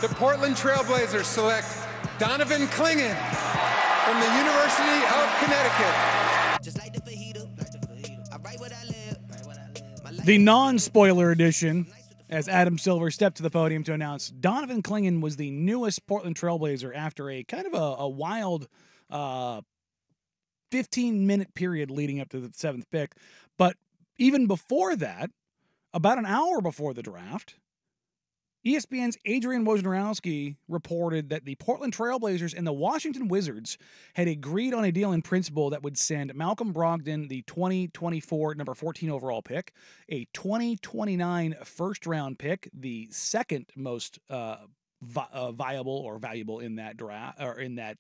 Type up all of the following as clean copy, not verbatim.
the Portland Trailblazers select Donovan Clingan from the University of Connecticut. Just like the fajita. I write what I live. The non-spoiler edition, as Adam Silver stepped to the podium to announce Donovan Clingan was the newest Portland Trailblazer after a kind of a wild 15-minute period leading up to the 7th pick. But even before that, about an hour before the draft, ESPN's Adrian Wojnarowski reported that the Portland Trailblazers and the Washington Wizards had agreed on a deal in principle that would send Malcolm Brogdon, the 2024 number 14 overall pick, a 2029 first-round pick, the second most viable or valuable in that draft, or in that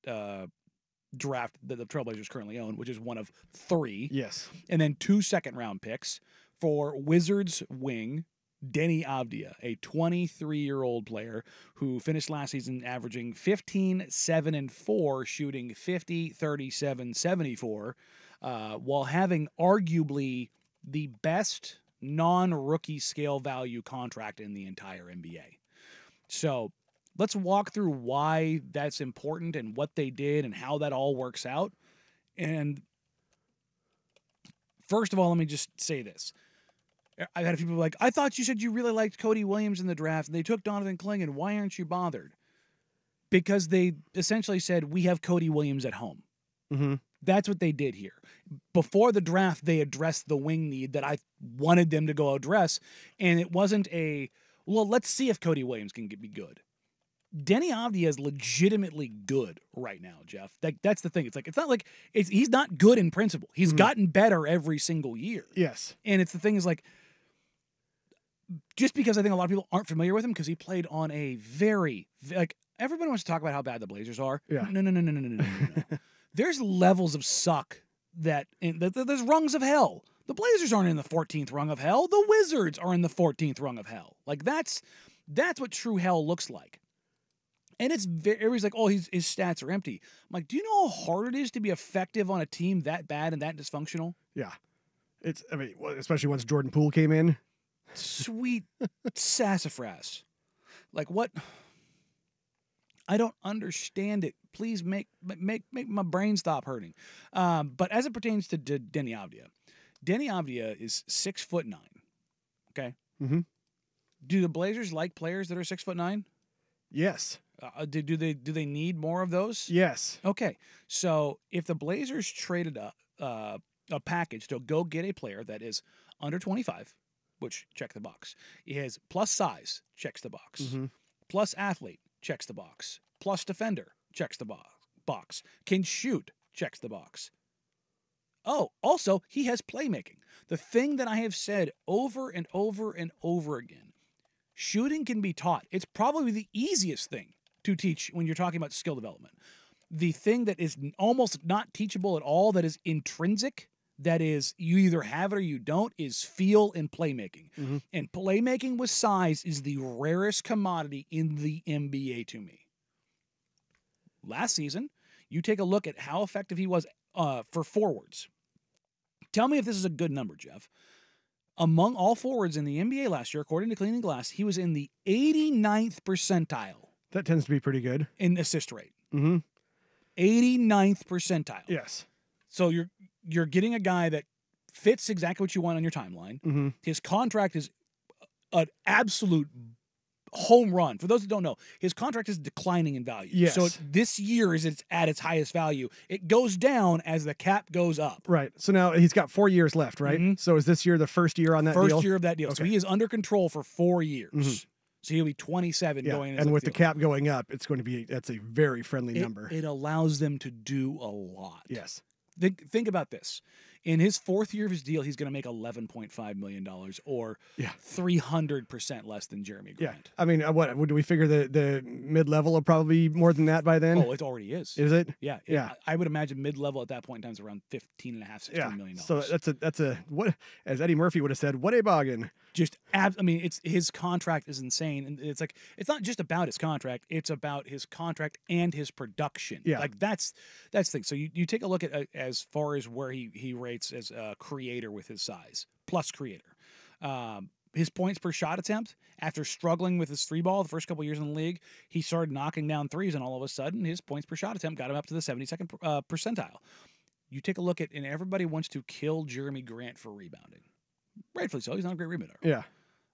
draft that the Trailblazers currently own, which is one of 3. Yes. And then 2 second-round picks for Wizards wing Deni Avdija, a 23-year-old player who finished last season averaging 15, 7, and 4, shooting 50, 37, 74, while having arguably the best non-rookie scale value contract in the entire NBA. So let's walk through why that's important and what they did and how that all works out. And first of all, let me just say this. I've had people like, I thought you said you really liked Cody Williams in the draft, and they took Donovan Clingan. Why aren't you bothered? Because they essentially said, we have Cody Williams at home. Mm-hmm. That's what they did here. Before the draft, they addressed the wing need that I wanted them to go address, and it wasn't well, let's see if Cody Williams can be good. Deni Avdija is legitimately good right now, Jeff. That's the thing. It's not like he's not good in principle. He's gotten better every single year. Yes. And it's the thing is like, just because I think a lot of people aren't familiar with him because he played on a very, like, everybody wants to talk about how bad the Blazers are. Yeah. No. There's levels of suck there's rungs of hell. The Blazers aren't in the 14th rung of hell. The Wizards are in the 14th rung of hell. Like, that's what true hell looks like. And everybody's like, oh, his stats are empty. I'm like, do you know how hard it is to be effective on a team that bad and that dysfunctional? Yeah. Especially once Jordan Poole came in. Sweet sassafras. Like, what? I don't understand it. Please make my brain stop hurting. But as it pertains to Deni Avdija is 6'9". Okay. Mm-hmm. Do the Blazers like players that are 6'9"? Yes. Do they need more of those? Yes. Okay. So if the Blazers traded a package to go get a player that is under 25, which check the box, he has plus size, checks the box, plus athlete, checks the box, plus defender, checks the box, can shoot, checks the box. Oh, also he has playmaking. The thing that I have said over and over and over again. Shooting can be taught. It's probably the easiest thing to teach when you're talking about skill development. The thing that is almost not teachable at all, that is intrinsic, that is you either have it or you don't, is feel and playmaking. Mm-hmm. And playmaking with size is the rarest commodity in the NBA to me. Last season, you take a look at how effective he was for forwards. Tell me if this is a good number, Jeff. Among all forwards in the NBA last year, according to Cleaning Glass, he was in the 89th percentile. That tends to be pretty good. In assist rate. Mm-hmm. 89th percentile. Yes. So you're getting a guy that fits exactly what you want on your timeline. Mm-hmm. His contract is an absolute home run. For those that don't know, his contract is declining in value. Yes. So this year is it's at its highest value. It goes down as the cap goes up. Right. So now he's got 4 years left, right? Mm-hmm. So is this year the first year on that deal? First year of that deal. Okay. So he is under control for 4 years. Mm-hmm. So he'll be 27 going into and with the deal. cap going up, that's a very friendly number. It allows them to do a lot. Yes. Think about this. In his 4th year of his deal, he's going to make $11.5 million or 300% less than Jeremy Grant. Yeah. I mean, what do we figure the mid-level will probably be more than that by then? Oh, it already is. Is it? Yeah. I would imagine mid-level at that point in time is around $15.5 million. So that's a what, as Eddie Murphy would have said, what a bargain. It's his contract is insane, and it's like it's not just about his contract; it's about his contract and his production. Yeah, like that's the thing. So you take a look at as far as where he rates as a creator with his size plus creator. his points per shot attempt, after struggling with his three ball the first couple years in the league, he started knocking down threes, and all of a sudden, his points per shot attempt got him up to the 72nd percentile. You take a look at, and everybody wants to kill Jeremy Grant for rebounding. Rightfully so. He's not a great rebounder. Yeah.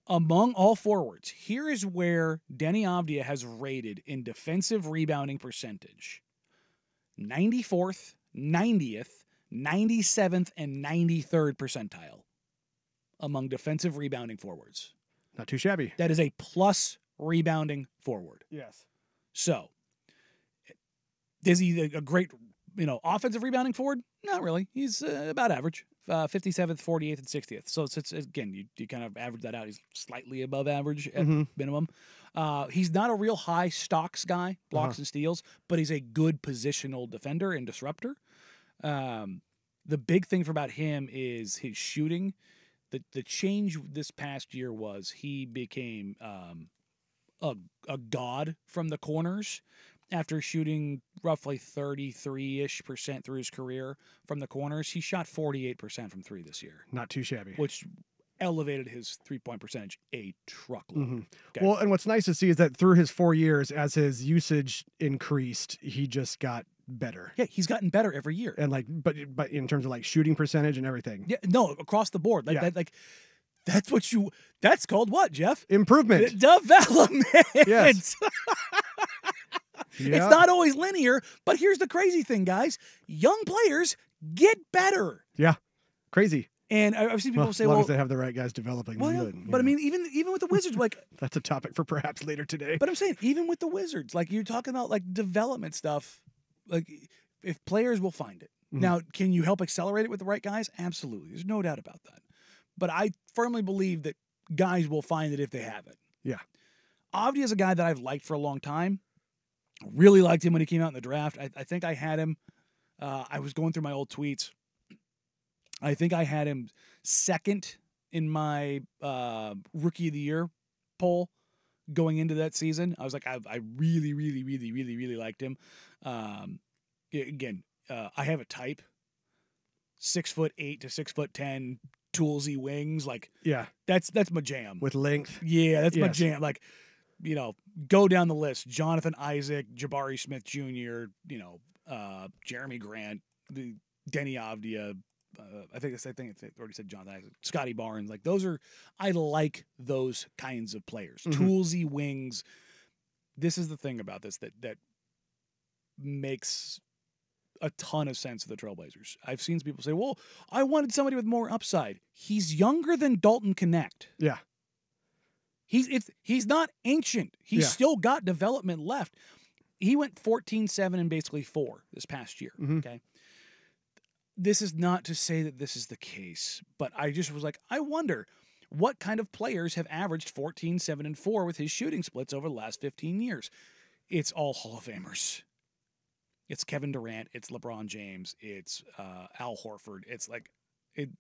Among all forwards, here is where Deni Avdija has rated in defensive rebounding percentage. 94th, 90th, 97th, and 93rd percentile among defensive rebounding forwards. Not too shabby. That is a plus rebounding forward. Yes. So, is he a great, offensive rebounding forward? Not really. He's about average. 57th, 48th, and 60th. So it's again, you kind of average that out. He's slightly above average at minimum. He's not a real high stocks guy, blocks and steals, but he's a good positional defender and disruptor. The big thing about him is his shooting. The change this past year was he became a god from the corners. After shooting roughly 33-ish% through his career from the corners, he shot 48% from three this year. Not too shabby. Which elevated his three-point percentage a truckload. Okay. Well, and what's nice to see is that through his 4 years, as his usage increased, he just got better. Yeah, he's gotten better every year. And but in terms of like shooting percentage and everything. Yeah, no, across the board. That's called what, Jeff? Improvement. Development. Yes. It's not always linear, but here's the crazy thing, guys. Young players get better. Yeah. Crazy. And I've seen people say, as long as they have the right guys developing. Well, good, but I mean, even with the Wizards, like that's a topic for perhaps later today. But I'm saying, even with the Wizards, like you're talking about like development stuff, like if players will find it. Now, can you help accelerate it with the right guys? Absolutely. There's no doubt about that. But I firmly believe that guys will find it if they have it. Yeah. Avdija is a guy that I've liked for a long time. Really liked him when he came out in the draft. I think I had him. I was going through my old tweets. I think I had him second in my Rookie of the Year poll going into that season. I was like, I really, really, really, really, really liked him. Again, I have a type. 6'8" to 6'10", toolsy wings. Like, yeah, that's my jam. With length. Yeah, that's my jam. Like, go down the list. Jonathan Isaac, Jabari Smith Jr., Jeremy Grant, Deni Avdija. I think I already said Jonathan Isaac. Scotty Barnes. Like, I like those kinds of players. Toolsy wings. This is the thing about this that makes a ton of sense to the Trailblazers. I've seen people say, well, I wanted somebody with more upside. He's younger than Dalton Connect. Yeah. He's not ancient. He's still got development left. He went 14-7 and basically 4 this past year. Okay. This is not to say that this is the case, but I just was like, I wonder what kind of players have averaged 14, 7, and 4 with his shooting splits over the last 15 years. It's all Hall of Famers. It's Kevin Durant. It's LeBron James. It's Al Horford. It's like,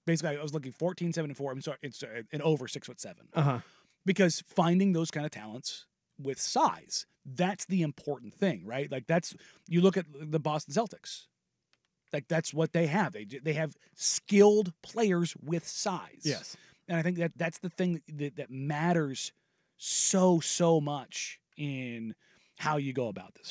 basically, I was looking 14, 7, and 4. I'm sorry, it's and over 6'7". Because finding those kind of talents with size, that's the important thing, right? Like, you look at the Boston Celtics. Like, that's what they have. They have skilled players with size. Yes. And I think that's the thing that matters so much in how you go about this.